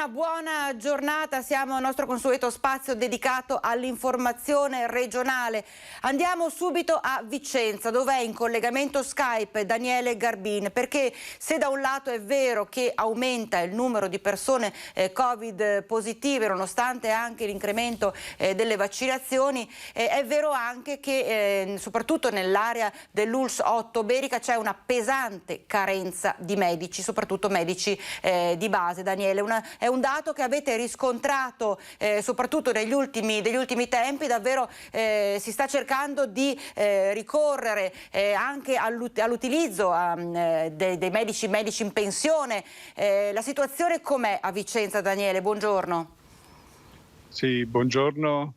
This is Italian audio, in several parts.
Una buona giornata, siamo al nostro consueto spazio dedicato all'informazione regionale. Andiamo subito a Vicenza, dove è in collegamento Skype Daniele Garbin, perché se da un lato è vero che aumenta il numero di persone Covid positive, nonostante anche l'incremento delle vaccinazioni, è vero anche che soprattutto nell'area dell'ULSS 8 Berica c'è una pesante carenza di medici, soprattutto medici di base. Daniele, è un dato che avete riscontrato soprattutto degli ultimi tempi. Davvero si sta cercando di ricorrere anche all'utilizzo dei medici in pensione. La situazione com'è a Vicenza, Daniele? Buongiorno. Sì, buongiorno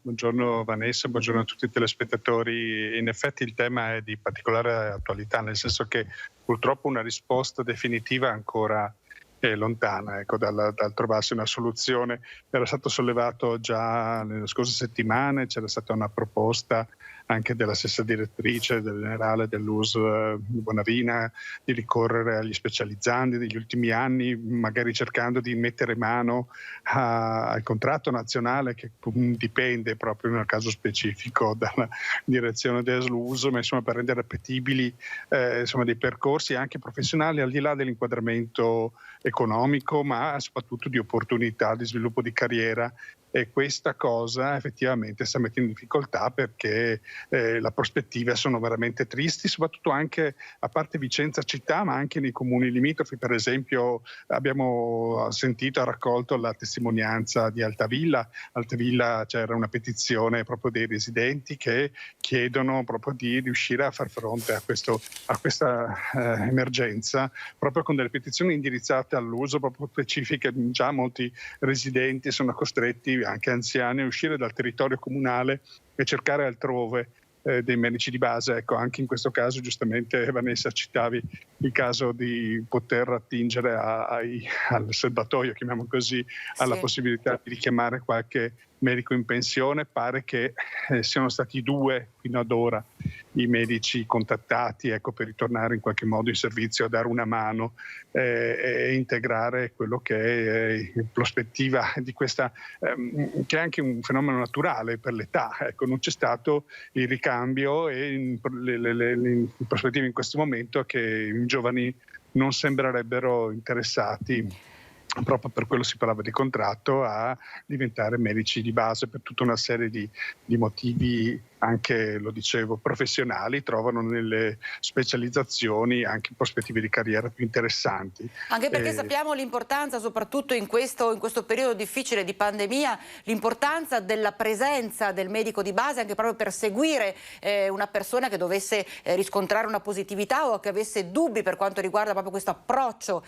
Vanessa, buongiorno a tutti i telespettatori. In effetti il tema è di particolare attualità, nel senso che purtroppo una risposta definitiva ancora è lontana, ecco, dal trovarsi una soluzione. Era stato sollevato già nelle scorse settimane, c'era stata una proposta anche della stessa direttrice generale dell'ULSS Bonavina di ricorrere agli specializzandi degli ultimi anni, magari cercando di mettere mano al contratto nazionale che dipende proprio nel caso specifico dalla direzione dell'ULSS, ma insomma per rendere appetibili dei percorsi anche professionali al di là dell'inquadramento economico, ma soprattutto di opportunità di sviluppo di carriera. E questa cosa effettivamente sta mettendo in difficoltà perché le prospettive sono veramente tristi, soprattutto anche a parte Vicenza città, ma anche nei comuni limitrofi. Per esempio abbiamo sentito, raccolto la testimonianza di Altavilla. Altavilla c'era una petizione proprio dei residenti che chiedono proprio di riuscire a far fronte a questa emergenza, proprio con delle petizioni indirizzate all'uso proprio specifiche. Già molti residenti sono costretti, anche anziani, a uscire dal territorio comunale e cercare altrove dei medici di base. Ecco, anche in questo caso giustamente Vanessa citavi il caso di poter attingere al serbatoio, chiamiamo così, alla Sì. possibilità di richiamare qualche medico in pensione. Pare che siano stati 2 fino ad ora i medici contattati, ecco, per ritornare in qualche modo in servizio a dare una mano e integrare quello che è in prospettiva di questa che è anche un fenomeno naturale per l'età. Ecco, non c'è stato il ricambio e in prospettiva in questo momento che i giovani non sembrerebbero interessati, proprio per quello si parlava di contratto, a diventare medici di base per tutta una serie di motivi, anche, lo dicevo, professionali. Trovano nelle specializzazioni anche prospettive di carriera più interessanti. Anche perché sappiamo l'importanza, soprattutto in questo periodo difficile di pandemia, l'importanza della presenza del medico di base anche proprio per seguire una persona che dovesse riscontrare una positività o che avesse dubbi per quanto riguarda proprio questo approccio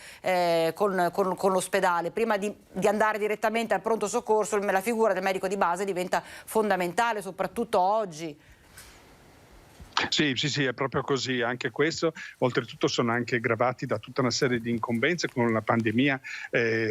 con l'ospedale. Prima di andare direttamente al pronto soccorso, la figura del medico di base diventa fondamentale, soprattutto oggi. Sì, è proprio così. Anche questo, oltretutto, sono anche gravati da tutta una serie di incombenze con la pandemia.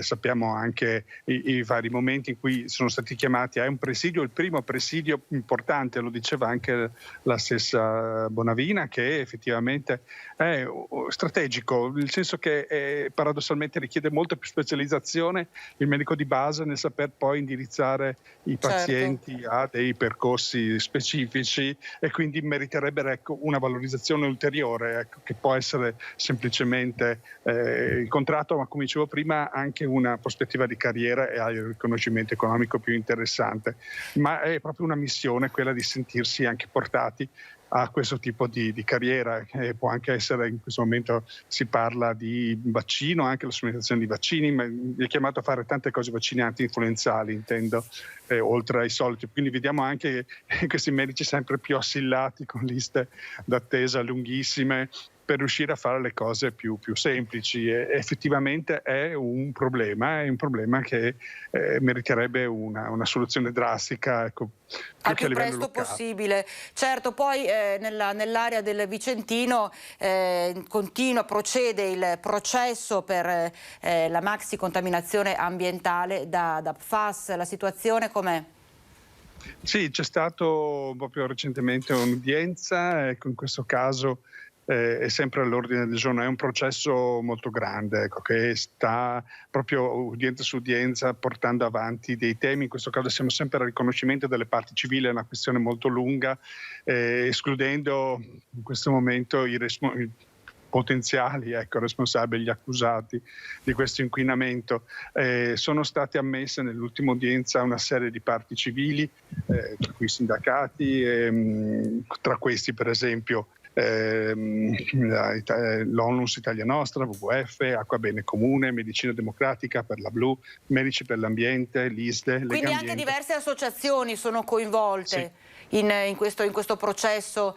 Sappiamo anche i vari momenti in cui sono stati chiamati a un presidio, il primo presidio importante, lo diceva anche la stessa Bonavina, che effettivamente è strategico, nel senso che paradossalmente richiede molta più specializzazione il medico di base nel saper poi indirizzare i pazienti a dei percorsi specifici, e quindi meriterebbe, ecco, una valorizzazione ulteriore, ecco, che può essere semplicemente il contratto, ma come dicevo prima anche una prospettiva di carriera e il riconoscimento economico più interessante. Ma è proprio una missione quella di sentirsi anche portati a questo tipo di carriera. Può anche essere, in questo momento si parla di vaccino, anche la somministrazione di vaccini, ma è chiamato a fare tante cose, vaccini anti-influenzali intendo, oltre ai soliti. Quindi vediamo anche questi medici sempre più assillati con liste d'attesa lunghissime per riuscire a fare le cose più semplici. E effettivamente è un problema che meriterebbe una soluzione drastica, ecco, Al più più presto possibile. Certo, poi nell'area del Vicentino procede il processo per la maxi contaminazione ambientale da PFAS. La situazione com'è? Sì, c'è stato proprio recentemente un'udienza, ecco, in questo caso è sempre all'ordine del giorno. È un processo molto grande, ecco, che sta proprio udienza su udienza portando avanti dei temi. In questo caso siamo sempre al riconoscimento delle parti civili, è una questione molto lunga, escludendo in questo momento i potenziali responsabili, gli accusati di questo inquinamento. Sono state ammesse nell'ultima udienza una serie di parti civili, tra cui sindacati, tra questi per esempio l'ONLUS Italia Nostra, WWF, Acqua Bene Comune, Medicina Democratica per la Blu, Medici per l'Ambiente, l'ISDE. Quindi anche diverse associazioni sono coinvolte. Sì. In questo processo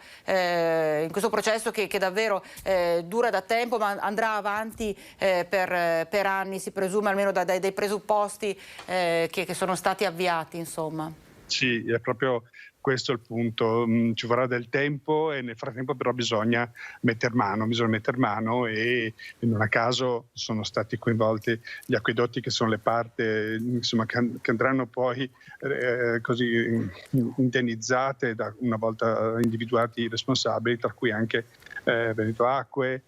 che davvero dura da tempo, ma andrà avanti per anni, si presume, almeno dai presupposti che sono stati avviati, insomma. Sì, è proprio questo il punto. Ci vorrà del tempo e nel frattempo però bisogna metter mano e non a caso sono stati coinvolti gli acquedotti, che sono le parti, insomma, che andranno poi così indennizzate una volta individuati i responsabili, tra cui anche Veneto Acque,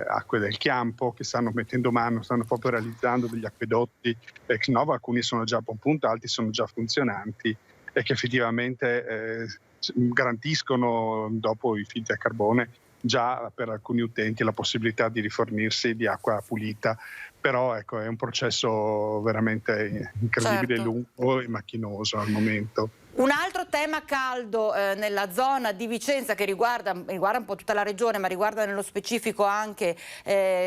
Acque del Chiampo, che stanno mettendo mano, stanno proprio realizzando degli acquedotti ex novo. Alcuni sono già a buon punto, altri sono già funzionanti e che effettivamente garantiscono, dopo i filtri a carbone, già per alcuni utenti la possibilità di rifornirsi di acqua pulita. Però ecco, è un processo veramente incredibile, certo, lungo e macchinoso al momento. Un altro tema caldo nella zona di Vicenza, che riguarda un po' tutta la regione, ma riguarda nello specifico anche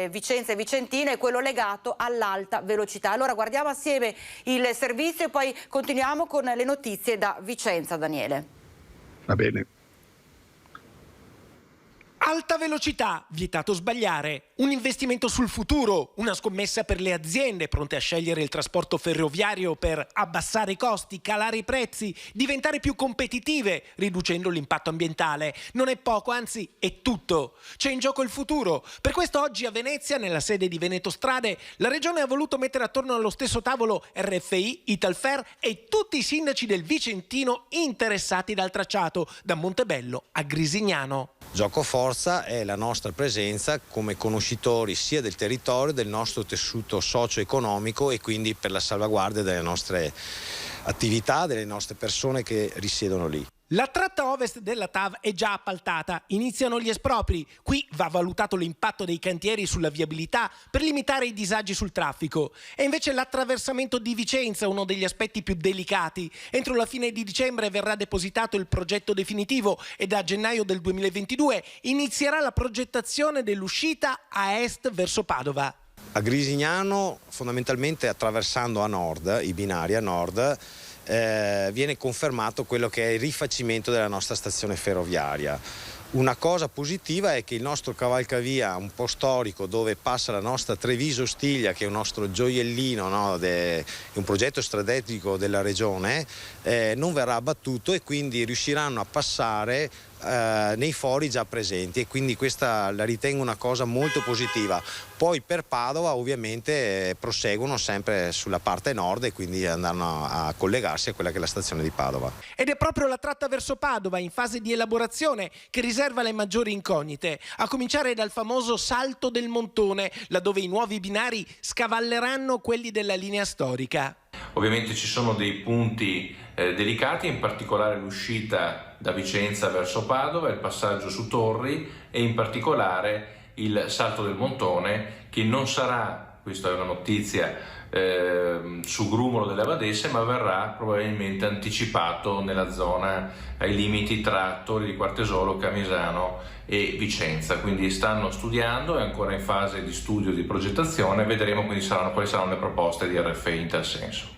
Vicenza e Vicentina, è quello legato all'alta velocità. Allora guardiamo assieme il servizio e poi continuiamo con le notizie da Vicenza, Daniele. Va bene. Alta velocità, vietato sbagliare, un investimento sul futuro, una scommessa per le aziende pronte a scegliere il trasporto ferroviario per abbassare i costi, calare i prezzi, diventare più competitive, riducendo l'impatto ambientale. Non è poco, anzi è tutto. C'è in gioco il futuro. Per questo oggi a Venezia, nella sede di Veneto Strade, la Regione ha voluto mettere attorno allo stesso tavolo RFI, Italfer e tutti i sindaci del Vicentino interessati dal tracciato, da Montebello a Grisignano. Gioco forza è la nostra presenza come conoscitori sia del territorio, del nostro tessuto socio-economico e quindi per la salvaguardia delle nostre attività, delle nostre persone che risiedono lì. La tratta ovest della TAV è già appaltata, iniziano gli espropri. Qui va valutato l'impatto dei cantieri sulla viabilità per limitare i disagi sul traffico. E invece l'attraversamento di Vicenza, uno degli aspetti più delicati. Entro la fine di dicembre verrà depositato il progetto definitivo e da gennaio del 2022 inizierà la progettazione dell'uscita a est verso Padova. A Grisignano, fondamentalmente attraversando a nord, i binari a nord, viene confermato quello che è il rifacimento della nostra stazione ferroviaria. Una cosa positiva è che il nostro cavalcavia, un po' storico, dove passa la nostra Treviso-Stiglia, che è un nostro gioiellino, no, è un progetto strategico della regione, non verrà abbattuto e quindi riusciranno a passare nei fori già presenti, e quindi questa la ritengo una cosa molto positiva. Poi per Padova ovviamente proseguono sempre sulla parte nord e quindi andranno a collegarsi a quella che è la stazione di Padova. Ed è proprio la tratta verso Padova, in fase di elaborazione, che riserva le maggiori incognite, a cominciare dal famoso Salto del Montone, laddove i nuovi binari scavalleranno quelli della linea storica. Ovviamente ci sono dei punti delicati, in particolare l'uscita da Vicenza verso Padova, il passaggio su Torri e in particolare il Salto del Montone, che non sarà, questa è una notizia, su Grumolo delle Abadesse, ma verrà probabilmente anticipato nella zona ai limiti tra Torri di Quartesolo, Camisano e Vicenza. Quindi stanno studiando, è ancora in fase di studio, di progettazione, vedremo quali saranno le proposte di RFI in tal senso.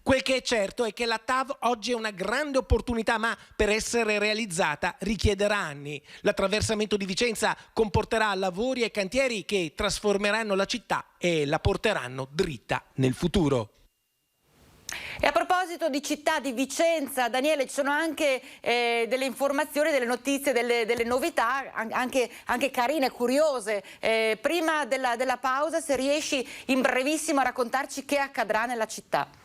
Quel che è certo è che la TAV oggi è una grande opportunità, ma per essere realizzata richiederà anni. L'attraversamento di Vicenza comporterà lavori e cantieri che trasformeranno la città e la porteranno dritta nel futuro. E a proposito di città di Vicenza, Daniele, ci sono anche delle informazioni, delle notizie, delle novità, anche carine, curiose. Prima della pausa, se riesci in brevissimo a raccontarci che accadrà nella città.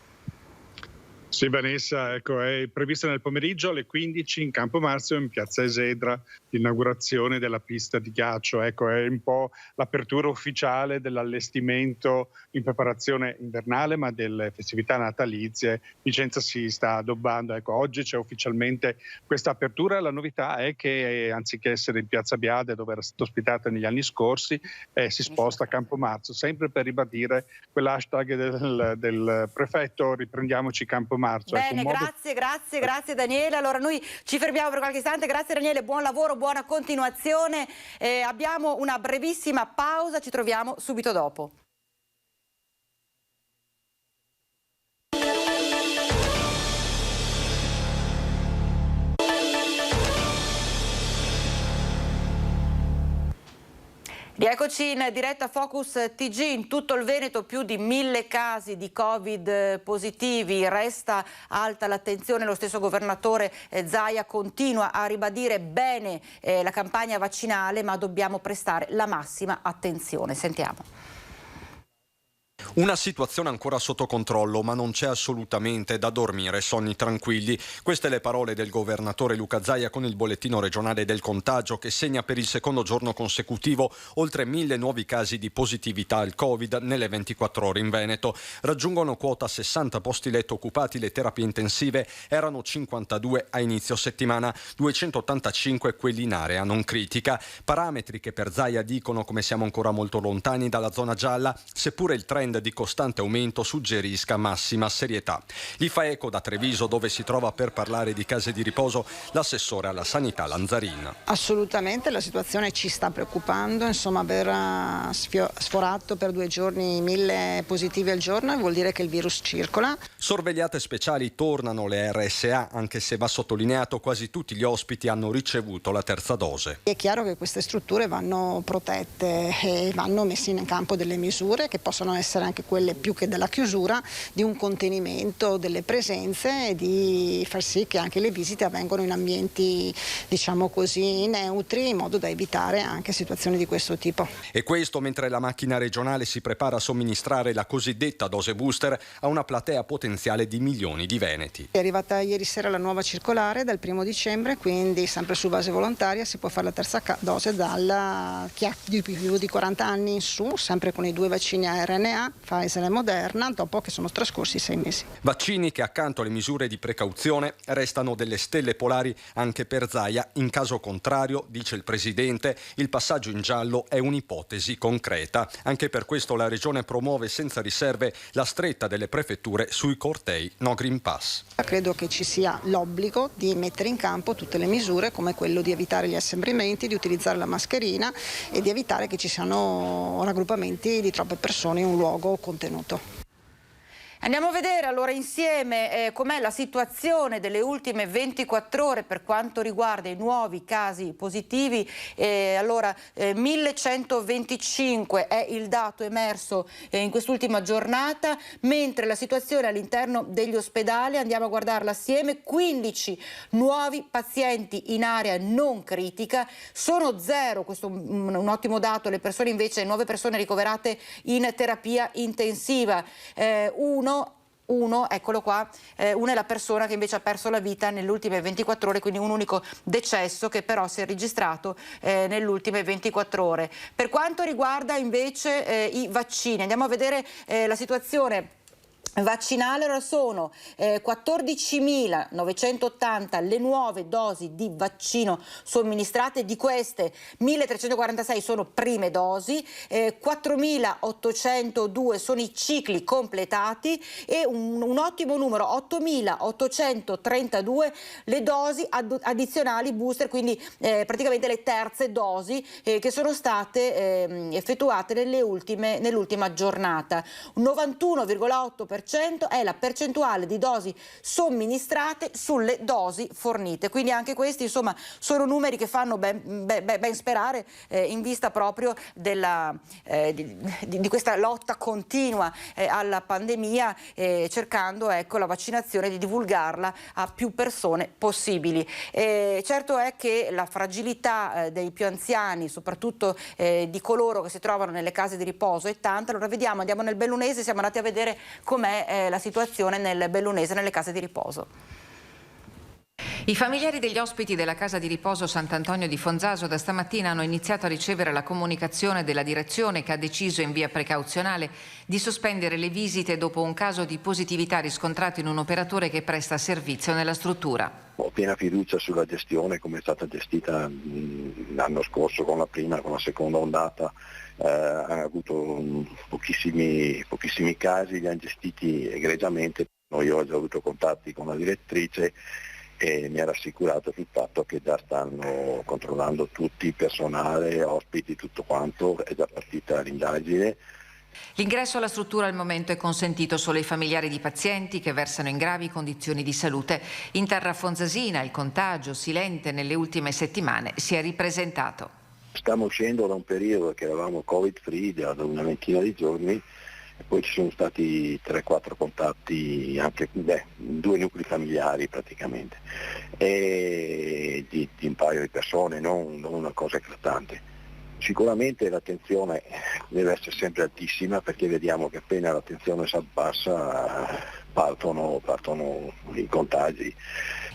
Sì, Vanessa, ecco, è prevista nel pomeriggio alle 15 in Campo Marzio, in Piazza Esedra, l'inaugurazione della pista di ghiaccio. Ecco, è un po' l'apertura ufficiale dell'allestimento in preparazione invernale, ma delle festività natalizie. Vicenza si sta addobbando. Ecco, oggi c'è ufficialmente questa apertura. La novità è che anziché essere in Piazza Biade, dove era stata ospitata negli anni scorsi, si sposta a Campo Marzio, sempre per ribadire quell'hashtag del prefetto "Riprendiamoci Campo Marzio". Bene, Ecco, grazie Daniele. Allora noi ci fermiamo per qualche istante. Grazie Daniele, buon lavoro, buona continuazione. Abbiamo una brevissima pausa, ci troviamo subito dopo. Rieccoci in diretta Focus TG. In tutto il Veneto più di 1000 casi di Covid positivi, resta alta l'attenzione, lo stesso governatore Zaia continua a ribadire bene la campagna vaccinale, ma dobbiamo prestare la massima attenzione. Sentiamo. Una situazione ancora sotto controllo, ma non c'è assolutamente da dormire sonni tranquilli. Queste le parole del governatore Luca Zaia con il bollettino regionale del contagio, che segna per il secondo giorno consecutivo oltre 1000 nuovi casi di positività al Covid nelle 24 ore in Veneto. Raggiungono quota 60 posti letto occupati, le terapie intensive erano 52 a inizio settimana, 285 quelli in area non critica. Parametri che per Zaia dicono come siamo ancora molto lontani dalla zona gialla, seppure il trend di costante aumento suggerisca massima serietà. Gli fa eco da Treviso, dove si trova per parlare di case di riposo l'assessore alla sanità Lanzarin. Assolutamente, la situazione ci sta preoccupando, insomma aver sforato per 2 giorni 1000 positivi al giorno vuol dire che il virus circola. Sorvegliate speciali tornano le RSA, anche se va sottolineato quasi tutti gli ospiti hanno ricevuto la terza dose. È chiaro che queste strutture vanno protette e vanno messe in campo delle misure che possono essere anche quelle, più che della chiusura, di un contenimento delle presenze e di far sì che anche le visite avvengano in ambienti, diciamo così, neutri, in modo da evitare anche situazioni di questo tipo. E questo mentre la macchina regionale si prepara a somministrare la cosiddetta dose booster a una platea potenziale di milioni di veneti. È arrivata ieri sera la nuova circolare dal 1° dicembre, quindi sempre su base volontaria si può fare la terza dose dalla chi ha più di 40 anni in su, sempre con i 2 vaccini a RNA, Pfizer e Moderna, dopo che sono trascorsi 6 mesi. Vaccini che accanto alle misure di precauzione restano delle stelle polari anche per Zaia. In caso contrario, dice il presidente, il passaggio in giallo è un'ipotesi concreta. Anche per questo la regione promuove senza riserve la stretta delle prefetture sui cortei no Green Pass. Credo che ci sia l'obbligo di mettere in campo tutte le misure, come quello di evitare gli assembramenti, di utilizzare la mascherina e di evitare che ci siano raggruppamenti di troppe persone in un luogo contenuto. Andiamo a vedere allora insieme com'è la situazione delle ultime 24 ore per quanto riguarda i nuovi casi positivi. Allora 1125 è il dato emerso in quest'ultima giornata, mentre la situazione all'interno degli ospedali, andiamo a guardarla assieme, 15 nuovi pazienti in area non critica, sono 0, questo è un ottimo dato, le persone invece, nuove persone ricoverate in terapia intensiva, uno, eccolo qua, una è la persona che invece ha perso la vita nelle ultime 24 ore, quindi un unico decesso che però si è registrato nelle ultime 24 ore. Per quanto riguarda invece i vaccini, andiamo a vedere la situazione vaccinale. Ora sono 14.980 le nuove dosi di vaccino somministrate, di queste 1.346 sono prime dosi, 4.802 sono i cicli completati e un ottimo numero, 8.832 le dosi addizionali booster, quindi praticamente le terze dosi che sono state effettuate nell'ultima giornata. 91,8% è la percentuale di dosi somministrate sulle dosi fornite, quindi anche questi insomma sono numeri che fanno ben sperare in vista proprio di questa lotta continua alla pandemia, cercando la vaccinazione di divulgarla a più persone possibili. Certo è che la fragilità dei più anziani, soprattutto di coloro che si trovano nelle case di riposo, è tanta. Allora andiamo nel Bellunese, siamo andati a vedere com'è com'è la situazione nel Bellunese, nelle case di riposo. I familiari degli ospiti della casa di riposo Sant'Antonio di Fonzaso da stamattina hanno iniziato a ricevere la comunicazione della direzione che ha deciso in via precauzionale di sospendere le visite dopo un caso di positività riscontrato in un operatore che presta servizio nella struttura. Ho piena fiducia sulla gestione come è stata gestita l'anno scorso con la prima e con la seconda ondata. Hanno avuto pochissimi casi, li hanno gestiti egregiamente. Io ho già avuto contatti con la direttrice e mi ha rassicurato sul fatto che già stanno controllando tutti, personale, ospiti, tutto quanto, è già partita l'indagine. L'ingresso alla struttura al momento è consentito solo ai familiari di pazienti che versano in gravi condizioni di salute. In terra fonzasina il contagio silente nelle ultime settimane si è ripresentato. Stiamo uscendo da un periodo che eravamo covid free da una ventina di giorni. E poi ci sono stati 3-4 contatti, anche 2 nuclei familiari praticamente, e di un paio di persone, non una cosa eclatante. Sicuramente l'attenzione deve essere sempre altissima, perché vediamo che appena l'attenzione si abbassa partono i contagi.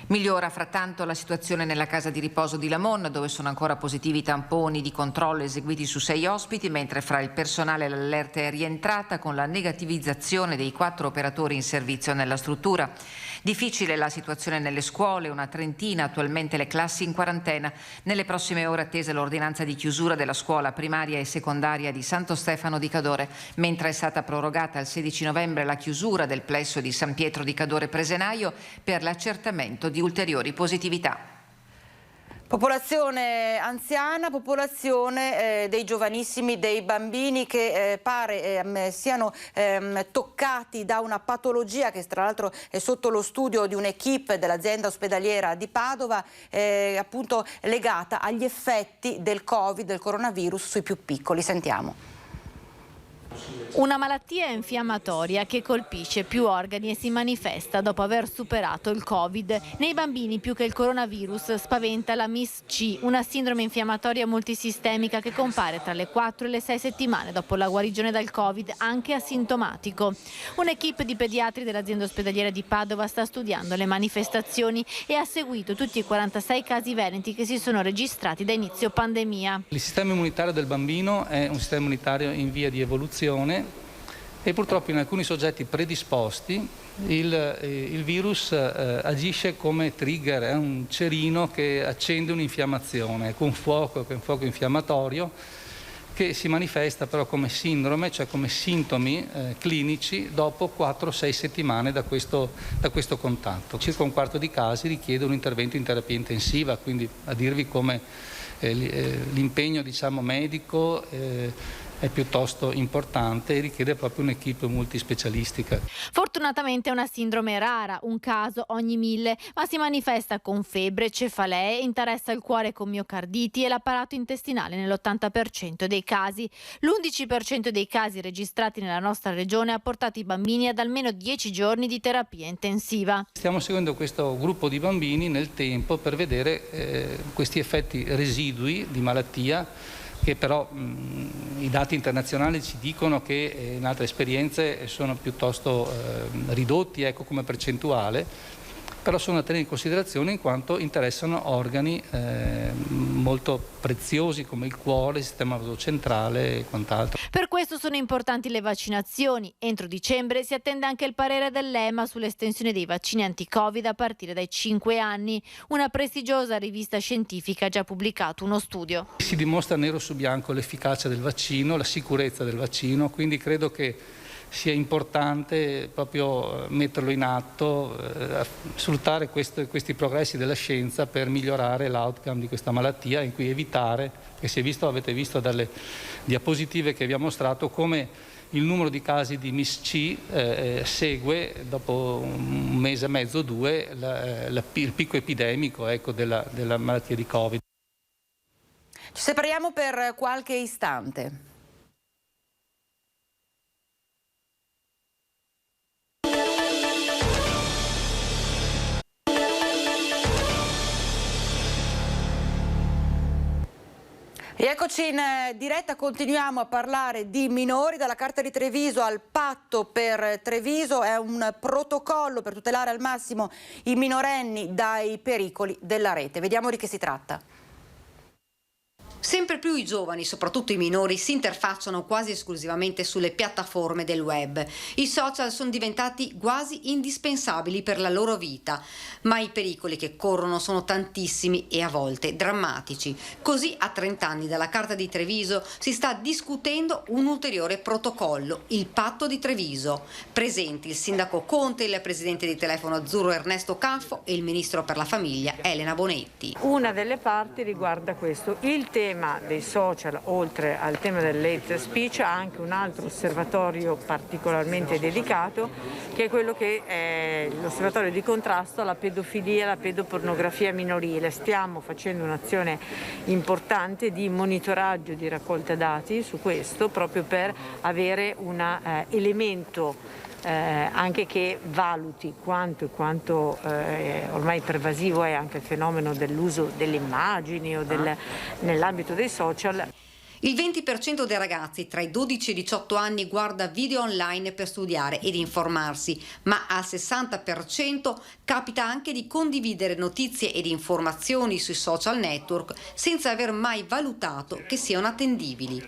Migliora frattanto la situazione nella casa di riposo di Lamon, dove sono ancora positivi i tamponi di controllo eseguiti su 6 ospiti, mentre fra il personale l'allerta è rientrata con la negativizzazione dei 4 operatori in servizio nella struttura. Difficile la situazione nelle scuole, una trentina attualmente le classi in quarantena. Nelle prossime ore attesa l'ordinanza di chiusura della scuola primaria e secondaria di Santo Stefano di Cadore, mentre è stata prorogata al 16 novembre la chiusura del plesso di San Pietro di Cadore Presenaio per l'accertamento di ulteriori positività. Popolazione anziana, popolazione dei giovanissimi, dei bambini che pare siano toccati da una patologia che tra l'altro è sotto lo studio di un'equipe dell'azienda ospedaliera di Padova, appunto legata agli effetti del Covid, del coronavirus sui più piccoli. Sentiamo. Una malattia infiammatoria che colpisce più organi e si manifesta dopo aver superato il Covid. Nei bambini più che il coronavirus spaventa la MIS-C, una sindrome infiammatoria multisistemica che compare tra le 4 e le 6 settimane dopo la guarigione dal Covid, anche asintomatico. Un'equipe di pediatri dell'azienda ospedaliera di Padova sta studiando le manifestazioni e ha seguito tutti i 46 casi veneti che si sono registrati da inizio pandemia. Il sistema immunitario del bambino è un sistema immunitario in via di evoluzione e purtroppo in alcuni soggetti predisposti il virus agisce come trigger, è un cerino che accende un'infiammazione, con fuoco infiammatorio che si manifesta però come sindrome, cioè come sintomi clinici dopo 4-6 settimane da questo contatto. Circa un quarto di casi richiede un intervento in terapia intensiva, quindi a dirvi come l'impegno medico è piuttosto importante e richiede proprio un'equipe multispecialistica. Fortunatamente è una sindrome rara, un caso ogni 1000, ma si manifesta con febbre, cefalee, interessa il cuore con miocarditi e l'apparato intestinale nell'80% dei casi. L'11% dei casi registrati nella nostra regione ha portato i bambini ad almeno 10 giorni di terapia intensiva. Stiamo seguendo questo gruppo di bambini nel tempo per vedere questi effetti residui di malattia, che però i dati internazionali ci dicono che in altre esperienze sono piuttosto ridotti come percentuale, però sono da tenere in considerazione in quanto interessano organi molto preziosi come il cuore, il sistema nervoso centrale e quant'altro. Per questo sono importanti le vaccinazioni. Entro dicembre si attende anche il parere dell'EMA sull'estensione dei vaccini anti-Covid a partire dai 5 anni. Una prestigiosa rivista scientifica ha già pubblicato uno studio. Si dimostra nero su bianco l'efficacia del vaccino, la sicurezza del vaccino, quindi credo che sia importante proprio metterlo in atto, sfruttare questi progressi della scienza per migliorare l'outcome di questa malattia, in cui evitare, che avete visto dalle diapositive che vi ho mostrato, come il numero di casi di MIS-C segue dopo un mese e mezzo, 2, il picco epidemico della malattia di Covid. Ci separiamo per qualche istante. Rieccoci in diretta, continuiamo a parlare di minori. Dalla Carta di Treviso al Patto per Treviso, è un protocollo per tutelare al massimo i minorenni dai pericoli della rete. Vediamo di che si tratta. Sempre più i giovani, soprattutto i minori, si interfacciano quasi esclusivamente sulle piattaforme del web. I social sono diventati quasi indispensabili per la loro vita, ma i pericoli che corrono sono tantissimi e a volte drammatici. Così a 30 anni dalla Carta di Treviso si sta discutendo un ulteriore protocollo, il Patto di Treviso. Presenti il sindaco Conte, il presidente di Telefono Azzurro Ernesto Caffo e il ministro per la famiglia Elena Bonetti. Una delle parti riguarda questo, il tema dei social, oltre al tema dell'hate speech, ha anche un altro osservatorio particolarmente dedicato, che è quello che è l'osservatorio di contrasto alla pedofilia e alla pedopornografia minorile. Stiamo facendo un'azione importante di monitoraggio, di raccolta dati su questo, proprio per avere un elemento anche che valuti quanto ormai pervasivo è anche il fenomeno dell'uso delle immagini o nell'ambito dei social. Il 20% dei ragazzi tra i 12 e i 18 anni guarda video online per studiare ed informarsi, ma al 60% capita anche di condividere notizie ed informazioni sui social network senza aver mai valutato che siano attendibili.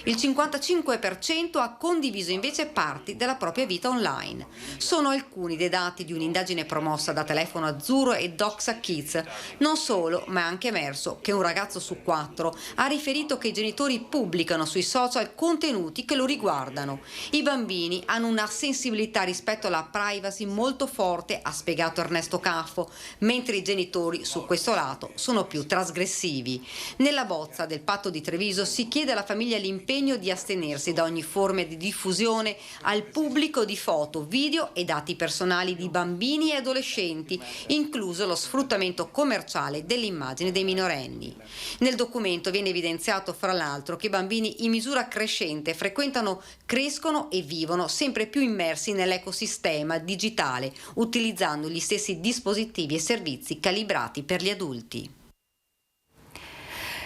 Il 55% ha condiviso invece parti della propria vita online. Sono alcuni dei dati di un'indagine promossa da Telefono Azzurro e Doxa Kids. Non solo, ma è anche emerso che un ragazzo su 4 ha riferito che i genitori pubblicano sui social contenuti che lo riguardano. I bambini hanno una sensibilità rispetto alla privacy molto forte, ha spiegato Ernesto Caffo, mentre i genitori su questo lato sono più trasgressivi. Nella bozza del Patto di Treviso si chiede alla famiglia l'impegno di astenersi da ogni forma di diffusione al pubblico di foto, video e dati personali di bambini e adolescenti, incluso lo sfruttamento commerciale dell'immagine dei minorenni. Nel documento viene evidenziato fra l'altro che i bambini in misura crescente frequentano, crescono e vivono sempre più immersi nell'ecosistema digitale, utilizzando gli stessi dispositivi e servizi calibrati per gli adulti.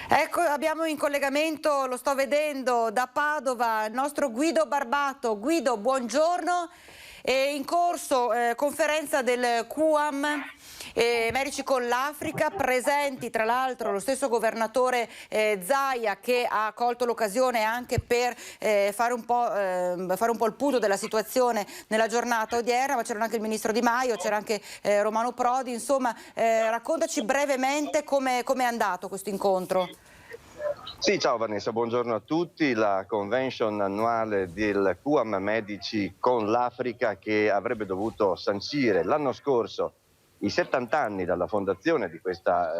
Ecco, abbiamo in collegamento, lo sto vedendo, da Padova, il nostro Guido Barbato. Guido, buongiorno. È in corso conferenza del QAM, Medici con l'Africa, presenti tra l'altro lo stesso governatore Zaia, che ha colto l'occasione anche per fare un po' il punto della situazione nella giornata odierna, ma c'era anche il ministro Di Maio, c'era anche Romano Prodi. Insomma, raccontaci brevemente come è andato questo incontro. Sì, ciao Vanessa, buongiorno a tutti. La convention annuale del QAM Medici con l'Africa, che avrebbe dovuto sancire l'anno scorso i 70 anni dalla fondazione di questa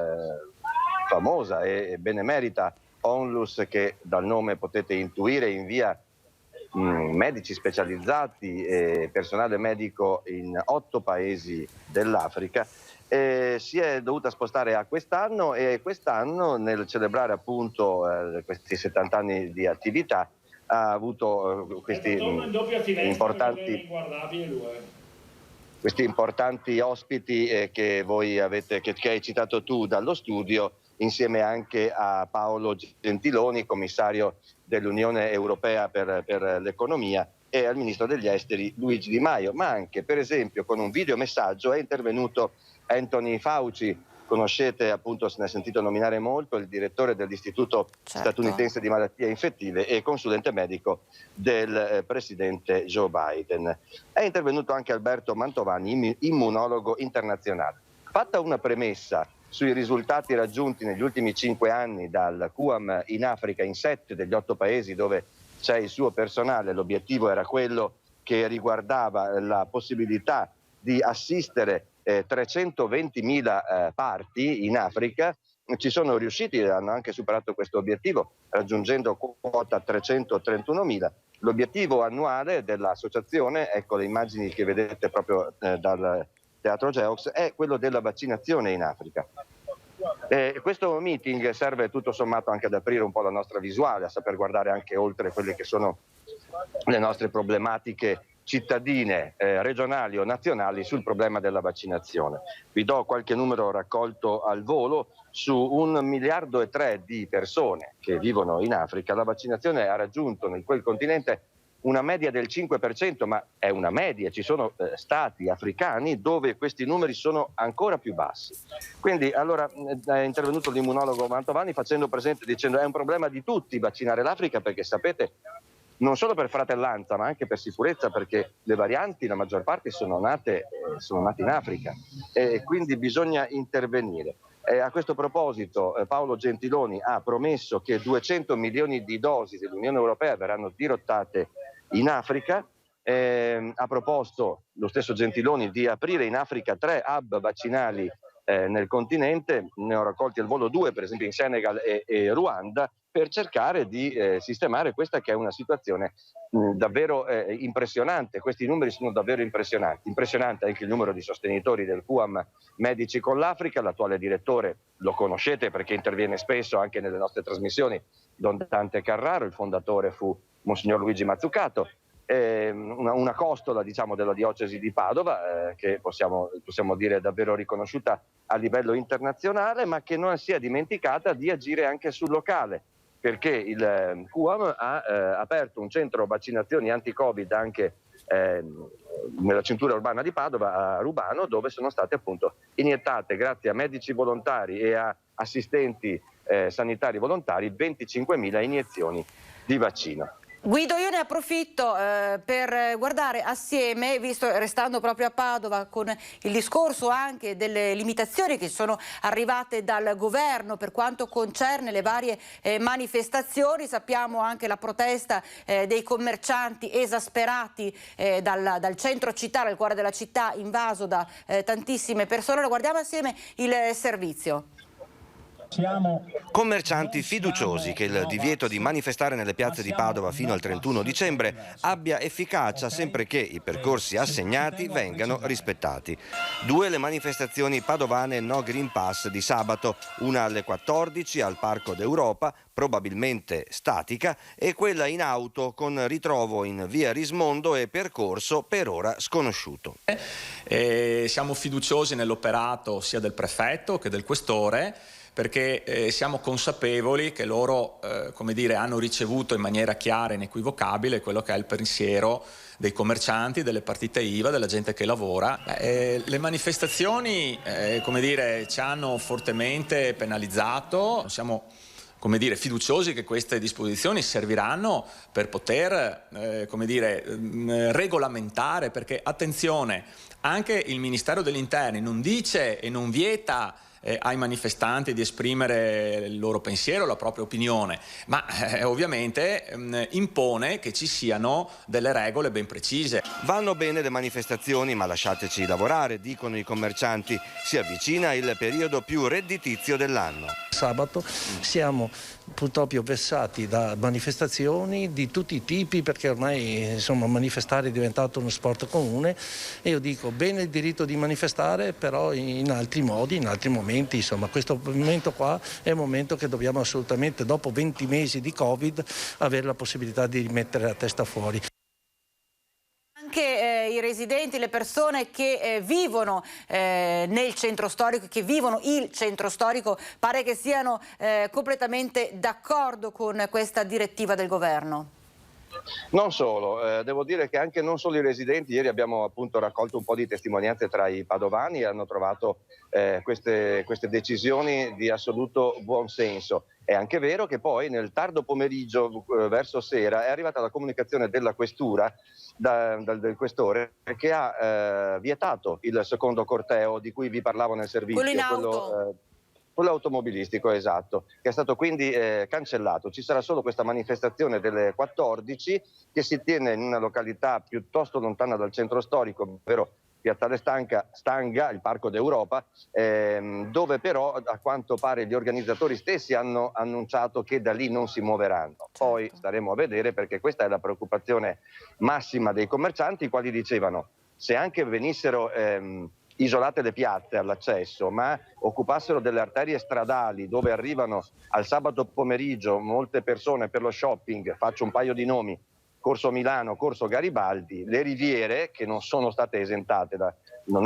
famosa e benemerita ONLUS, che dal nome potete intuire invia medici specializzati e personale medico in 8 paesi dell'Africa. Si è dovuta spostare a quest'anno, e quest'anno, nel celebrare appunto questi 70 anni di attività, ha avuto questi importanti ospiti che voi avete, che hai citato tu dallo studio, insieme anche a Paolo Gentiloni, commissario dell'Unione Europea per l'economia, e al ministro degli esteri Luigi Di Maio. Ma anche, per esempio, con un videomessaggio è intervenuto Anthony Fauci. Conoscete, appunto, se ne è sentito nominare molto, il direttore dell'Istituto statunitense di malattie infettive e consulente medico del presidente Joe Biden. È intervenuto anche Alberto Mantovani, immunologo internazionale. Fatta una premessa sui risultati raggiunti negli ultimi 5 anni dal QAM in Africa, in 7 degli 8 paesi dove c'è il suo personale, l'obiettivo era quello che riguardava la possibilità di assistere 320.000 parti in Africa. Ci sono riusciti, hanno anche superato questo obiettivo, raggiungendo quota 331.000. L'obiettivo annuale dell'associazione, ecco le immagini che vedete proprio dal Teatro Geox, è quello della vaccinazione in Africa. Questo meeting serve tutto sommato anche ad aprire un po' la nostra visuale, a saper guardare anche oltre quelle che sono le nostre problematiche cittadine regionali o nazionali sul problema della vaccinazione. Vi do qualche numero raccolto al volo: su 1,3 miliardi di persone che vivono in Africa, la vaccinazione ha raggiunto in quel continente una media del 5%, ma è una media, ci sono stati africani dove questi numeri sono ancora più bassi. Quindi allora è intervenuto l'immunologo Mantovani facendo presente, dicendo è un problema di tutti vaccinare l'Africa, perché sapete, non solo per fratellanza ma anche per sicurezza, perché le varianti la maggior parte sono nate in Africa e quindi bisogna intervenire. A questo proposito Paolo Gentiloni ha promesso che 200 milioni di dosi dell'Unione Europea verranno dirottate in Africa. Ha proposto lo stesso Gentiloni di aprire in Africa 3 hub vaccinali nel continente, ne ho raccolti al volo 2 per esempio in Senegal e Ruanda, per cercare di sistemare questa che è una situazione davvero impressionante. Questi numeri sono davvero impressionanti. Impressionante anche il numero di sostenitori del QAM Medici con l'Africa. L'attuale direttore lo conoscete perché interviene spesso anche nelle nostre trasmissioni, Don Dante Carraro. Il fondatore fu Monsignor Luigi Mazzucato. Una costola, diciamo, della diocesi di Padova che possiamo dire davvero riconosciuta a livello internazionale, ma che non si è dimenticata di agire anche sul locale, perché il QAM ha aperto un centro vaccinazioni anti-Covid anche nella cintura urbana di Padova, a Rubano, dove sono state appunto iniettate, grazie a medici volontari e a assistenti sanitari volontari, 25.000 iniezioni di vaccino. Guido, io ne approfitto per guardare assieme, restando proprio a Padova, con il discorso anche delle limitazioni che sono arrivate dal governo per quanto concerne le varie manifestazioni. Sappiamo anche la protesta dei commercianti esasperati dal centro città, dal cuore della città, invaso da tantissime persone. Lo guardiamo assieme il servizio. Commercianti fiduciosi che il divieto di manifestare nelle piazze di Padova fino al 31 dicembre abbia efficacia sempre che i percorsi assegnati vengano rispettati. 2 le manifestazioni padovane No Green Pass di sabato, una alle 14 al Parco d'Europa, probabilmente statica, e quella in auto con ritrovo in via Rismondo e percorso per ora sconosciuto. Siamo fiduciosi nell'operato sia del prefetto che del questore, perché siamo consapevoli che loro hanno ricevuto in maniera chiara e inequivocabile quello che è il pensiero dei commercianti, delle partite IVA, della gente che lavora. Le manifestazioni ci hanno fortemente penalizzato. Siamo fiduciosi che queste disposizioni serviranno per poter regolamentare, perché attenzione, anche il Ministero degli Interni non dice e non vieta ai manifestanti di esprimere il loro pensiero, la propria opinione, ma ovviamente impone che ci siano delle regole ben precise. Vanno bene le manifestazioni, ma lasciateci lavorare, dicono i commercianti. Si avvicina il periodo più redditizio dell'anno. Sabato siamo purtroppo vessati da manifestazioni di tutti i tipi, perché ormai manifestare è diventato uno sport comune, e io dico bene il diritto di manifestare, però in altri modi, in altri momenti. Questo momento qua è un momento che dobbiamo assolutamente, dopo 20 mesi di Covid, avere la possibilità di rimettere la testa fuori. Anche i residenti, le persone che vivono nel centro storico, che vivono il centro storico, pare che siano completamente d'accordo con questa direttiva del governo. Non solo, devo dire che anche non solo i residenti. Ieri abbiamo appunto raccolto un po' di testimonianze tra i padovani e hanno trovato queste decisioni di assoluto buonsenso. È anche vero che poi nel tardo pomeriggio, verso sera, è arrivata la comunicazione della questura, del questore, che ha vietato il secondo corteo di cui vi parlavo nel servizio. Quello in auto. Quello automobilistico, esatto, che è stato quindi cancellato. Ci sarà solo questa manifestazione delle 14 che si tiene in una località piuttosto lontana dal centro storico, ovvero Piazzale Stanga, il Parco d'Europa, dove però a quanto pare gli organizzatori stessi hanno annunciato che da lì non si muoveranno. Poi staremo a vedere, perché questa è la preoccupazione massima dei commercianti, i quali dicevano: se anche venissero isolate le piazze all'accesso, ma occupassero delle arterie stradali dove arrivano al sabato pomeriggio molte persone per lo shopping, faccio un paio di nomi, Corso Milano, Corso Garibaldi, le riviere che non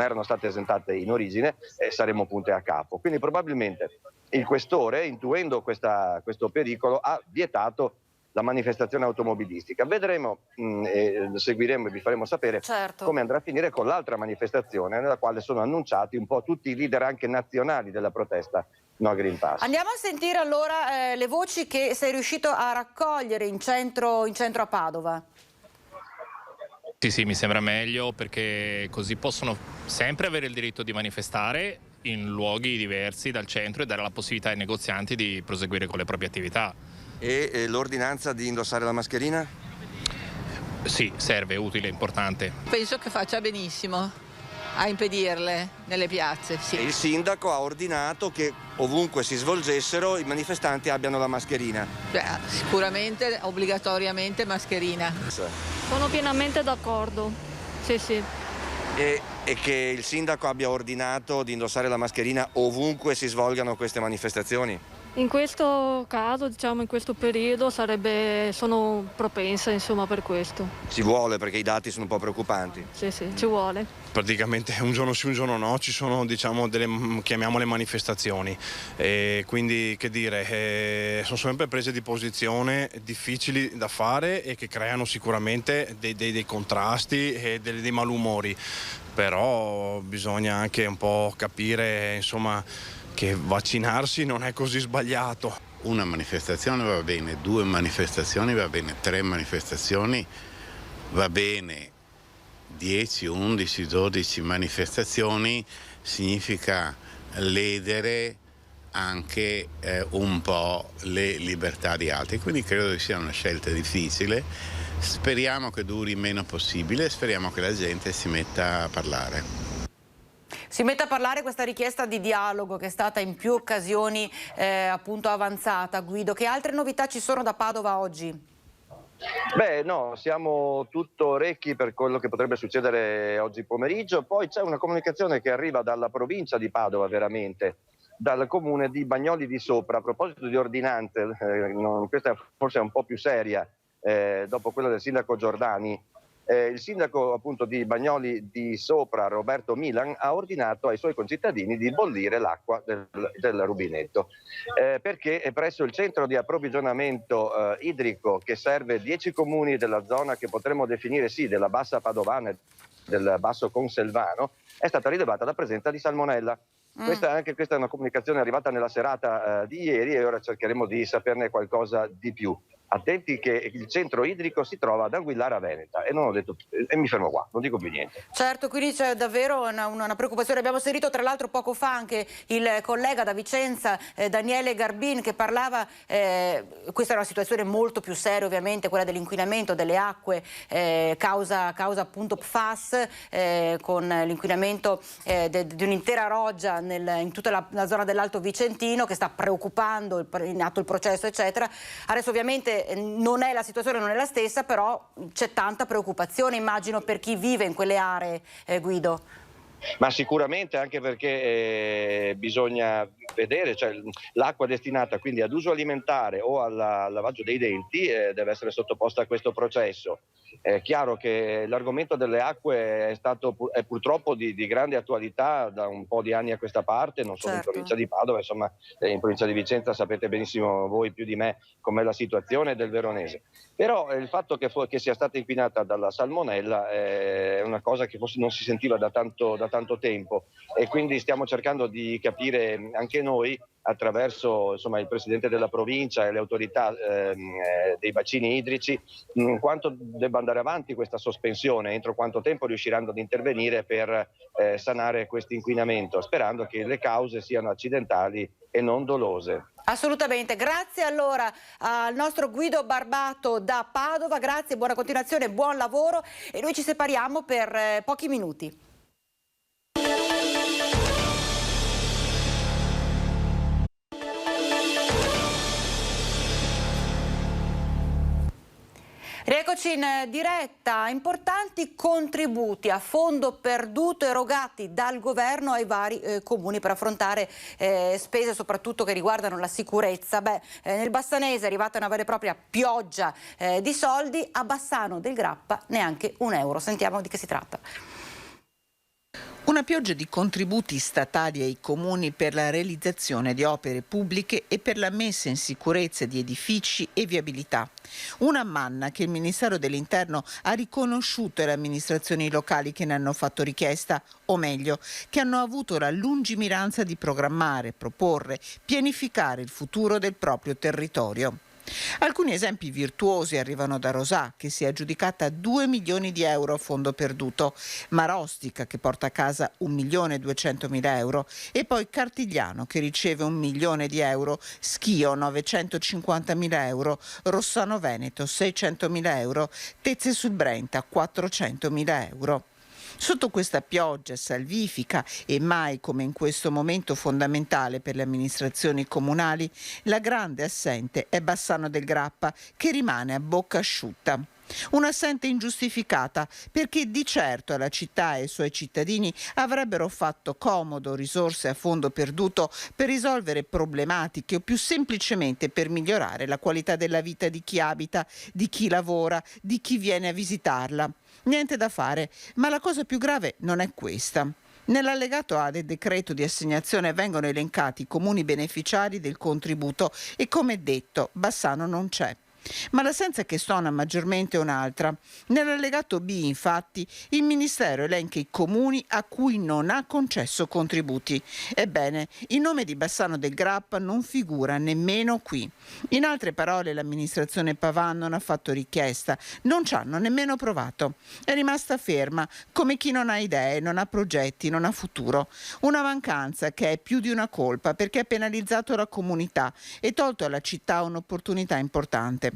erano state esentate in origine, saremmo punte a capo. Quindi probabilmente il questore, intuendo questo pericolo, ha vietato la manifestazione automobilistica. Vedremo, seguiremo e vi faremo sapere come andrà a finire con l'altra manifestazione, nella quale sono annunciati un po' tutti i leader anche nazionali della protesta No Green Pass. Andiamo a sentire allora le voci che sei riuscito a raccogliere in centro a Padova. Sì, mi sembra meglio, perché così possono sempre avere il diritto di manifestare in luoghi diversi dal centro e dare la possibilità ai negozianti di proseguire con le proprie attività. E l'ordinanza di indossare la mascherina? Sì, serve, utile, importante. Penso che faccia benissimo a impedirle nelle piazze, sì. E il sindaco ha ordinato che ovunque si svolgessero i manifestanti abbiano la mascherina. Sicuramente, obbligatoriamente mascherina. Sono pienamente d'accordo, sì. E che il sindaco abbia ordinato di indossare la mascherina ovunque si svolgano queste manifestazioni? In questo caso, in questo periodo sono propensa, per questo. Ci vuole, perché i dati sono un po' preoccupanti. Sì, ci vuole. Praticamente un giorno sì, un giorno no, ci sono delle, chiamiamole manifestazioni, e quindi sono sempre prese di posizione difficili da fare e che creano sicuramente dei contrasti e dei malumori, però bisogna anche un po' capire, che vaccinarsi non è così sbagliato. Una manifestazione va bene, 2 manifestazioni va bene, 3 manifestazioni va bene, 10, 11, 12 manifestazioni significa ledere anche un po' le libertà di altri, quindi credo che sia una scelta difficile. Speriamo che duri il meno possibile, speriamo che la gente si metta a parlare. Si mette a parlare questa richiesta di dialogo che è stata in più occasioni appunto avanzata. Guido, che altre novità ci sono da Padova oggi? Siamo tutto orecchi per quello che potrebbe succedere oggi pomeriggio. Poi c'è una comunicazione che arriva dalla provincia di Padova, veramente, dal comune di Bagnoli di Sopra, a proposito di ordinanze. Questa forse è un po' più seria dopo quella del sindaco Giordani. Il sindaco appunto di Bagnoli di Sopra, Roberto Milan, ha ordinato ai suoi concittadini di bollire l'acqua del rubinetto perché è presso il centro di approvvigionamento idrico che serve 10 comuni della zona che potremmo definire della bassa padovana e del basso conselvano, è stata rilevata la presenza di salmonella. Questa è una comunicazione arrivata nella serata di ieri e ora cercheremo di saperne qualcosa di più. Attenti che il centro idrico si trova ad Anguillara Veneta e non ho detto e mi fermo qua, non dico più niente. Certo, quindi c'è davvero una preoccupazione. Abbiamo sentito tra l'altro poco fa anche il collega da Vicenza, Daniele Garbin, che parlava, questa è una situazione molto più seria ovviamente, quella dell'inquinamento delle acque, causa appunto PFAS, con l'inquinamento di un'intera roggia in tutta la zona dell'Alto Vicentino, che sta preoccupando, in atto il processo eccetera. Adesso ovviamente la situazione non è la stessa, però c'è tanta preoccupazione, immagino, per chi vive in quelle aree, Guido. Ma sicuramente, anche perché bisogna vedere, l'acqua destinata quindi ad uso alimentare o al lavaggio dei denti deve essere sottoposta a questo processo. È chiaro che l'argomento delle acque è purtroppo di grande attualità da un po' di anni a questa parte, non solo in provincia di Padova, in provincia di Vicenza sapete benissimo voi più di me com'è la situazione del Veronese. Però il fatto che sia stata inquinata dalla salmonella è una cosa che forse non si sentiva da tanto tempo, e quindi stiamo cercando di capire anche noi, attraverso il presidente della provincia e le autorità dei bacini idrici, quanto debba andare avanti questa sospensione, entro quanto tempo riusciranno ad intervenire per sanare questo inquinamento, sperando che le cause siano accidentali e non dolose. Assolutamente, grazie allora al nostro Guido Barbato da Padova, grazie, buona continuazione, buon lavoro, e noi ci separiamo per pochi minuti. Rieccoci in diretta. Importanti contributi a fondo perduto erogati dal governo ai vari comuni per affrontare spese soprattutto che riguardano la sicurezza. Nel Bassanese è arrivata una vera e propria pioggia di soldi, a Bassano del Grappa neanche €1. Sentiamo di che si tratta. Una pioggia di contributi statali ai comuni per la realizzazione di opere pubbliche e per la messa in sicurezza di edifici e viabilità. Una manna che il Ministero dell'Interno ha riconosciuto alle amministrazioni locali che ne hanno fatto richiesta, o meglio, che hanno avuto la lungimiranza di programmare, proporre, pianificare il futuro del proprio territorio. Alcuni esempi virtuosi arrivano da Rosà, che si è aggiudicata €2 milioni a fondo perduto, Marostica, che porta a casa €1.200.000 e poi Cartigliano, che riceve €1 milione, Schio €950.000, Rossano Veneto €600.000, Tezze sul Brenta €400.000. Sotto questa pioggia salvifica e mai come in questo momento fondamentale per le amministrazioni comunali, la grande assente è Bassano del Grappa, che rimane a bocca asciutta. Un'assente ingiustificata, perché di certo alla città e ai suoi cittadini avrebbero fatto comodo risorse a fondo perduto per risolvere problematiche o più semplicemente per migliorare la qualità della vita di chi abita, di chi lavora, di chi viene a visitarla. Niente da fare, ma la cosa più grave non è questa. Nell'allegato A del decreto di assegnazione vengono elencati i comuni beneficiari del contributo e, come detto, Bassano non c'è. Ma l'assenza che stona maggiormente è un'altra. Nell'allegato B, infatti, il Ministero elenca i comuni a cui non ha concesso contributi. Ebbene, il nome di Bassano del Grappa non figura nemmeno qui. In altre parole, l'amministrazione Pavan non ha fatto richiesta, non ci hanno nemmeno provato. È rimasta ferma, come chi non ha idee, non ha progetti, non ha futuro. Una mancanza che è più di una colpa, perché ha penalizzato la comunità e tolto alla città un'opportunità importante.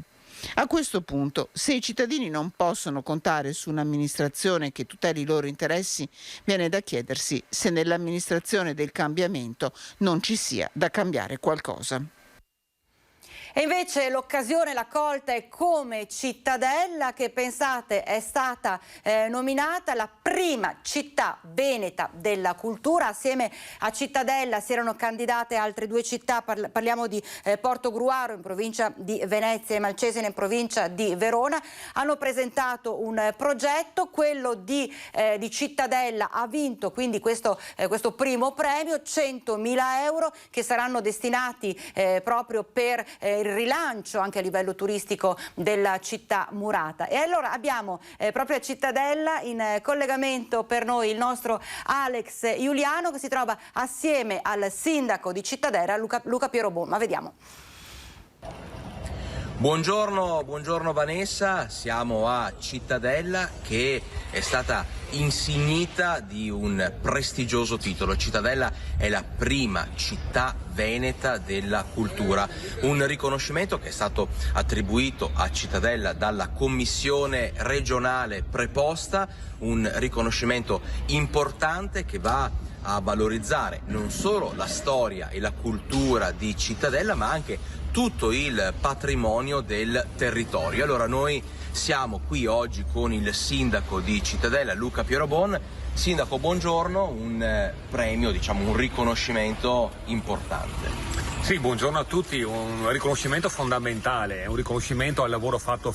A questo punto, se i cittadini non possono contare su un'amministrazione che tuteli i loro interessi, viene da chiedersi se nell'amministrazione del cambiamento non ci sia da cambiare qualcosa. E invece l'occasione l'ha colta e come Cittadella, che pensate è stata nominata la prima città veneta della cultura. Assieme a Cittadella si erano candidate altre due città, parliamo di Portogruaro in provincia di Venezia e Malcesine in provincia di Verona. Hanno presentato un progetto, quello di Cittadella ha vinto quindi questo primo premio, €100.000 che saranno destinati proprio per il rilancio anche a livello turistico della città murata. E allora abbiamo proprio a Cittadella in collegamento per noi il nostro Alex Giuliano, che si trova assieme al sindaco di Cittadella, Luca Pierobon. Ma vediamo. Buongiorno Vanessa, siamo a Cittadella che è stata insignita di un prestigioso titolo. Cittadella è la prima città veneta della cultura, un riconoscimento che è stato attribuito a Cittadella dalla commissione regionale preposta, un riconoscimento importante che va a valorizzare non solo la storia e la cultura di Cittadella, ma anche tutto il patrimonio del territorio. Allora noi siamo qui oggi con il sindaco di Cittadella, Luca Pierobon. Sindaco, buongiorno, un premio, un riconoscimento importante. Sì, buongiorno a tutti, un riconoscimento fondamentale, un riconoscimento al lavoro fatto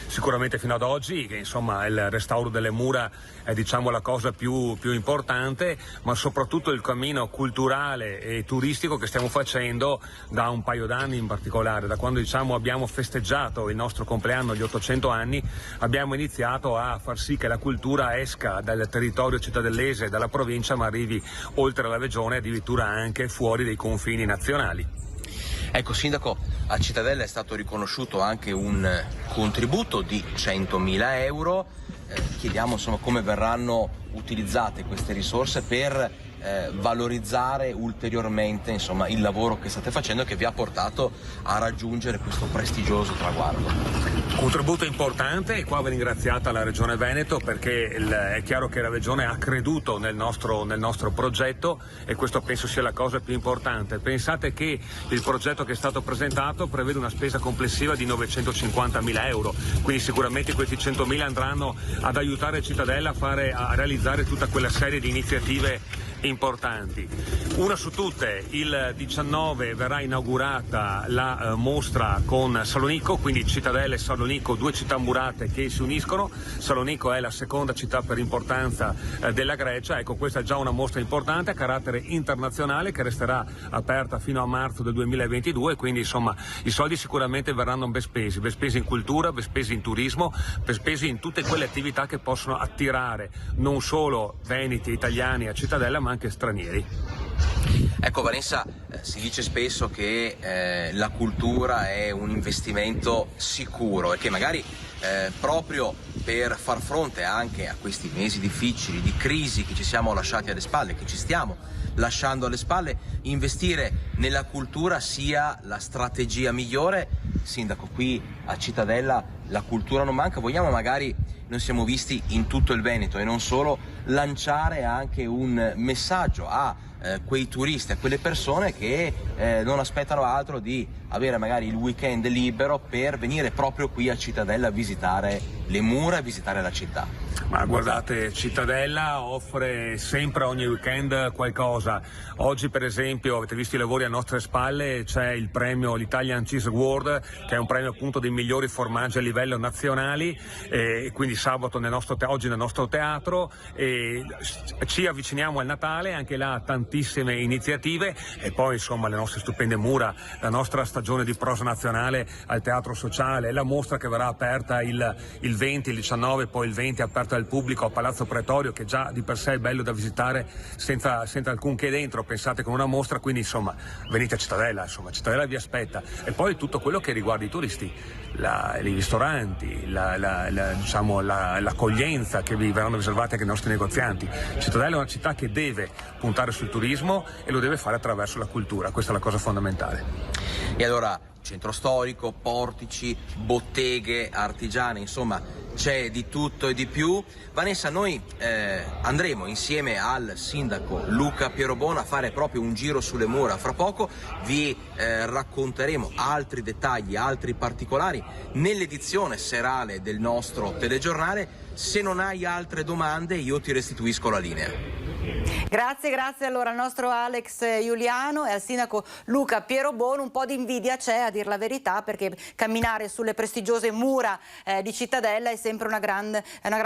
sicuramente fino ad oggi, che insomma il restauro delle mura è la cosa più importante, ma soprattutto il cammino culturale e turistico che stiamo facendo da un paio d'anni in particolare, da quando abbiamo festeggiato il nostro compleanno, gli 800 anni, abbiamo iniziato a far sì che la cultura esca dal territorio cittadellese, dalla provincia, ma arrivi oltre la regione, addirittura anche fuori dei confini nazionali. Ecco, sindaco, a Cittadella è stato riconosciuto anche un contributo di €100.000. Chiediamo come verranno utilizzate queste risorse per valorizzare ulteriormente insomma, il lavoro che state facendo e che vi ha portato a raggiungere questo prestigioso traguardo. Contributo importante, e qua va ringraziata la Regione Veneto, perché è chiaro che la Regione ha creduto nel nostro progetto, e questo penso sia la cosa più importante. Pensate che il progetto che è stato presentato prevede una spesa complessiva di 950.000 euro, quindi sicuramente questi 100.000 andranno ad aiutare Cittadella a realizzare tutta quella serie di iniziative importanti. Una su tutte, il 19 verrà inaugurata la mostra con Salonico, quindi Cittadella e Salonico, due città murate che si uniscono. Salonico è la seconda città per importanza della Grecia. Ecco, questa è già una mostra importante a carattere internazionale che resterà aperta fino a marzo del 2022, quindi insomma i soldi sicuramente verranno ben spesi in cultura, ben spesi in turismo, ben spesi in tutte quelle attività che possono attirare non solo veneti e italiani a Cittadella ma anche stranieri. Ecco Vanessa, si dice spesso che la cultura è un investimento sicuro e che magari proprio per far fronte anche a questi mesi difficili di crisi che ci siamo lasciati alle spalle, che ci stiamo lasciando alle spalle, investire nella cultura sia la strategia migliore. Sindaco, qui a Cittadella la cultura non manca, vogliamo magari, noi siamo visti in tutto il Veneto e non solo, lanciare anche un messaggio a quei turisti, a quelle persone che non aspettano altro di avere magari il weekend libero per venire proprio qui a Cittadella a visitare le mura e visitare la città. Ma guardate, Cittadella offre sempre ogni weekend qualcosa. Oggi per esempio, avete visto i lavori alle nostre spalle, c'è il premio l'Italian Cheese Award, che è un premio appunto dei migliori formaggi a livello nazionali, quindi sabato oggi nel nostro teatro, ci avviciniamo al Natale, anche là tantissime iniziative, e poi insomma le nostre stupende mura, la nostra stagione di prosa nazionale al Teatro Sociale, la mostra che verrà aperta il 20, il 19, poi il 20 aperta al pubblico a Palazzo Pretorio, che già di per sé è bello da visitare senza alcun che dentro, pensate, con una mostra, quindi insomma venite a Cittadella, insomma Cittadella vi aspetta. E poi tutto quello che riguarda i turisti, i ristoranti, l'accoglienza che vi verranno riservati anche ai nostri negozianti. Cittadella è una città che deve puntare sul turismo e lo deve fare attraverso la cultura, questa è la cosa fondamentale. E allora centro storico, portici, botteghe, artigiane, insomma c'è di tutto e di più. Vanessa, noi andremo insieme al sindaco Luca Pierobon a fare proprio un giro sulle mura. Fra poco vi racconteremo altri dettagli, altri particolari nell'edizione serale del nostro telegiornale. Se non hai altre domande io ti restituisco la linea. Grazie allora al nostro Alex Giuliano e al sindaco Luca Pierobon. Un po' di invidia c'è, a dir la verità, perché camminare sulle prestigiose mura di Cittadella è sempre una gran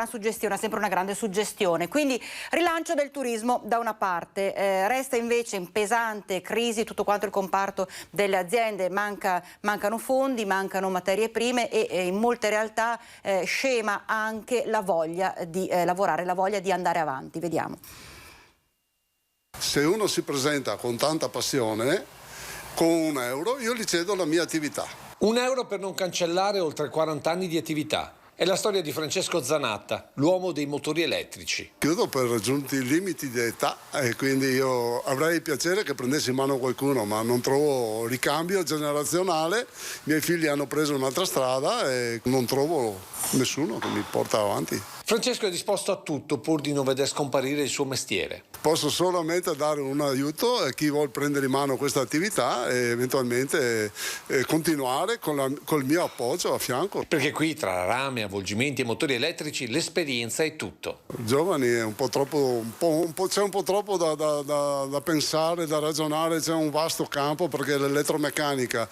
suggestione, sempre una grande suggestione. Quindi rilancio del turismo da una parte, resta invece in pesante crisi tutto quanto il comparto delle aziende, mancano fondi, mancano materie prime e in molte realtà scema anche la voglia di lavorare, la voglia di andare avanti. Vediamo. Se uno si presenta con tanta passione, con €1 io gli cedo la mia attività. €1 per non cancellare oltre 40 anni di attività. È la storia di Francesco Zanatta, l'uomo dei motori elettrici. Chiudo per raggiunti i limiti di età e quindi io avrei piacere che prendessi in mano qualcuno, ma non trovo ricambio generazionale. I miei figli hanno preso un'altra strada e non trovo nessuno che mi porta avanti. Francesco è disposto a tutto pur di non veder scomparire il suo mestiere. Posso solamente dare un aiuto a chi vuol prendere in mano questa attività e eventualmente continuare col mio appoggio a fianco. Perché qui tra rame, avvolgimenti e motori elettrici l'esperienza è tutto. Giovani è un po' troppo, c'è un po' troppo da pensare, da ragionare, c'è un vasto campo perché l'elettromeccanica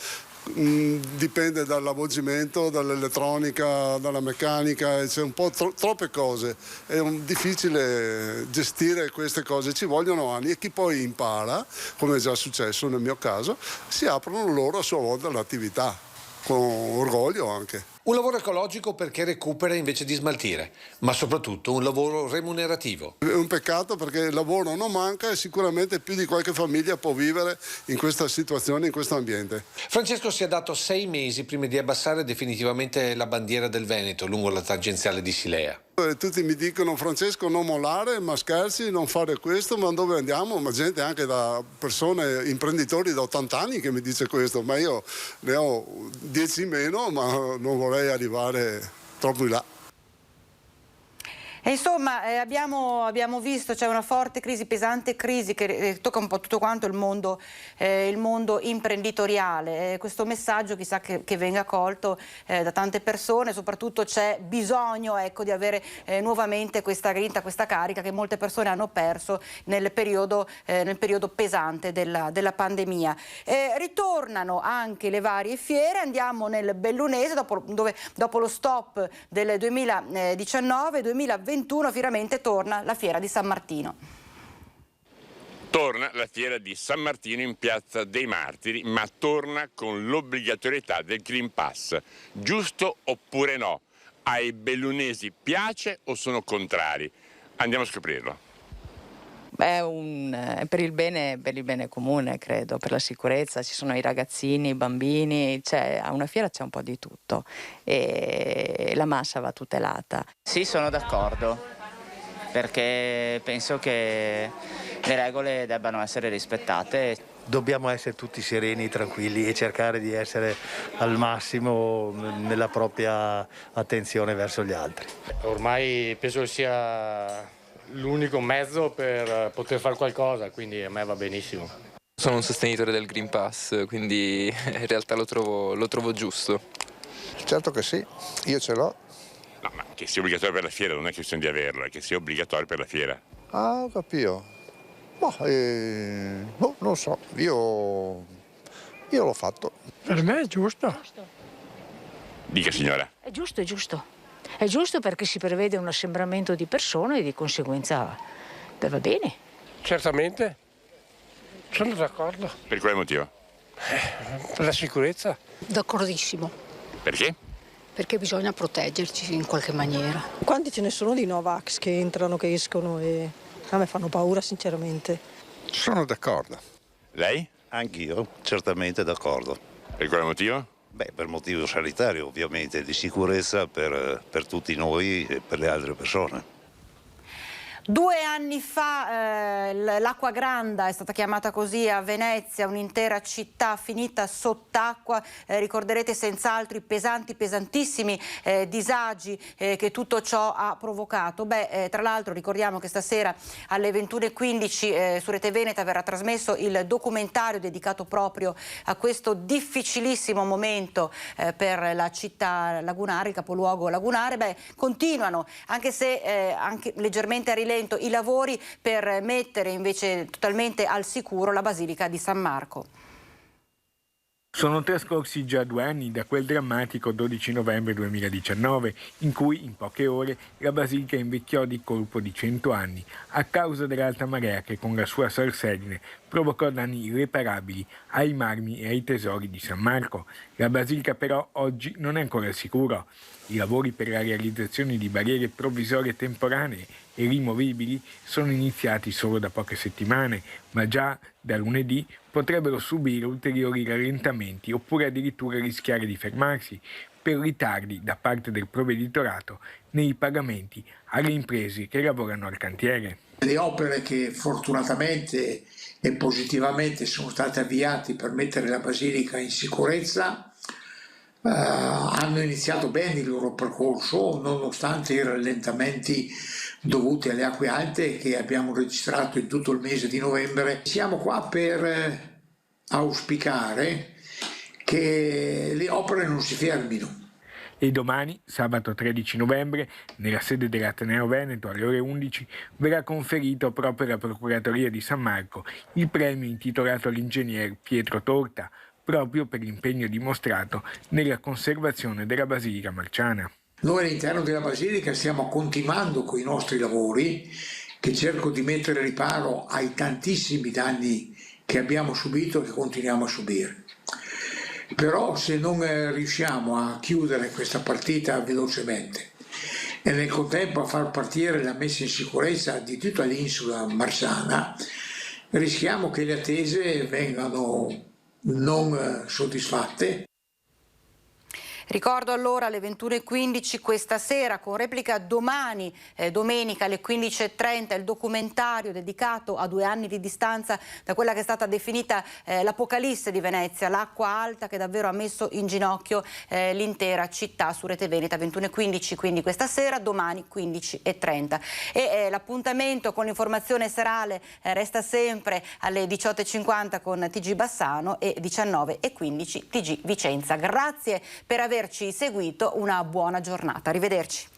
dipende dall'avvolgimento, dall'elettronica, dalla meccanica, c'è un po' troppe cose, è difficile gestire queste cose, ci vogliono anni e chi poi impara, come è già successo nel mio caso, si aprono loro a sua volta l'attività, con orgoglio anche. Un lavoro ecologico perché recupera invece di smaltire, ma soprattutto un lavoro remunerativo. È un peccato perché il lavoro non manca e sicuramente più di qualche famiglia può vivere in questa situazione, in questo ambiente. Francesco si è dato 6 mesi prima di abbassare definitivamente la bandiera del Veneto lungo la tangenziale di Silea. Tutti mi dicono: Francesco, non mollare, ma scherzi, non fare questo, ma dove andiamo? Ma gente anche da persone, imprenditori da 80 anni che mi dice questo, ma io ne ho 10 in meno, ma non vorrei arrivare troppo in là. E insomma abbiamo visto c'è una forte crisi, pesante crisi che tocca un po' tutto quanto il mondo imprenditoriale. Questo messaggio chissà che venga colto da tante persone, soprattutto c'è bisogno di avere nuovamente questa grinta, questa carica che molte persone hanno perso nel periodo pesante della pandemia. Ritornano anche le varie fiere, andiamo nel Bellunese dove dopo lo stop del 2019-2021 finalmente torna la fiera di San Martino. Torna la fiera di San Martino in Piazza dei Martiri, ma torna con l'obbligatorietà del Green Pass. Giusto oppure no? Ai bellunesi piace o sono contrari? Andiamo a scoprirlo. È per il bene comune, credo, per la sicurezza. Ci sono i ragazzini, i bambini, a una fiera c'è un po' di tutto e la massa va tutelata. Sì, sono d'accordo, perché penso che le regole debbano essere rispettate. Dobbiamo essere tutti sereni, tranquilli e cercare di essere al massimo nella propria attenzione verso gli altri. Ormai penso che sia l'unico mezzo per poter fare qualcosa, quindi a me va benissimo. Sono un sostenitore del Green Pass, quindi in realtà lo trovo giusto. Certo che sì, io ce l'ho. No, ma che sia obbligatorio per la fiera non è questione di averlo, è che sia obbligatorio per la fiera. Ah, ho capito. Non so, io l'ho fatto. Per me è giusto. Dica, signora. È giusto, è giusto. È giusto perché si prevede un assembramento di persone e di conseguenza va bene. Certamente, sono d'accordo. Per quale motivo? Per la sicurezza. D'accordissimo. Perché? Perché bisogna proteggerci in qualche maniera. Quanti ce ne sono di Novax che entrano, che escono e a me fanno paura sinceramente. Sono d'accordo. Lei? Anch'io, certamente d'accordo. Per quale motivo? Per motivo sanitario ovviamente, di sicurezza per tutti noi e per le altre persone. 2 anni fa l'Acqua Granda è stata chiamata così a Venezia, un'intera città finita sott'acqua. Ricorderete senz'altro i pesantissimi disagi che tutto ciò ha provocato. Tra l'altro ricordiamo che stasera alle 21:15 su Rete Veneta verrà trasmesso il documentario dedicato proprio a questo difficilissimo momento per la città lagunare, il capoluogo lagunare. Continuano, anche se anche leggermente a rilento, i lavori per mettere invece totalmente al sicuro la Basilica di San Marco. Sono trascorsi già 2 anni da quel drammatico 12 novembre 2019, in cui in poche ore la Basilica invecchiò di colpo di 100 anni, a causa dell'alta marea che con la sua salsedine provocò danni irreparabili ai marmi e ai tesori di San Marco. La Basilica però oggi non è ancora al sicuro. I lavori per la realizzazione di barriere provvisorie temporanee e rimovibili sono iniziati solo da poche settimane, ma già da lunedì potrebbero subire ulteriori rallentamenti oppure addirittura rischiare di fermarsi per ritardi da parte del provveditorato nei pagamenti alle imprese che lavorano al cantiere. Le opere che fortunatamente e positivamente sono state avviate per mettere la Basilica in sicurezza hanno iniziato bene il loro percorso, nonostante i rallentamenti dovuti alle acque alte che abbiamo registrato in tutto il mese di novembre. Siamo qua per auspicare che le opere non si fermino. E domani, sabato 13 novembre, nella sede dell'Ateneo Veneto alle ore 11, verrà conferito proprio alla Procuratoria di San Marco il premio intitolato all'ingegner Pietro Torta, proprio per l'impegno dimostrato nella conservazione della Basilica Marciana. Noi all'interno della Basilica stiamo continuando con i nostri lavori che cerco di mettere riparo ai tantissimi danni che abbiamo subito e che continuiamo a subire. Però se non riusciamo a chiudere questa partita velocemente e nel contempo a far partire la messa in sicurezza di tutta l'insula marciana, rischiamo che le attese vengano non soddisfatte. Ricordo allora alle 21:15 questa sera, con replica domani, domenica alle 15:30, il documentario dedicato a 2 anni di distanza da quella che è stata definita l'Apocalisse di Venezia, l'acqua alta che davvero ha messo in ginocchio l'intera città, su Rete Veneta. 21:15 quindi questa sera, domani 15:30. E l'appuntamento con l'informazione serale resta sempre alle 18:50 con TG Bassano e 19:15 TG Vicenza. Grazie per averci seguito, una buona giornata, arrivederci.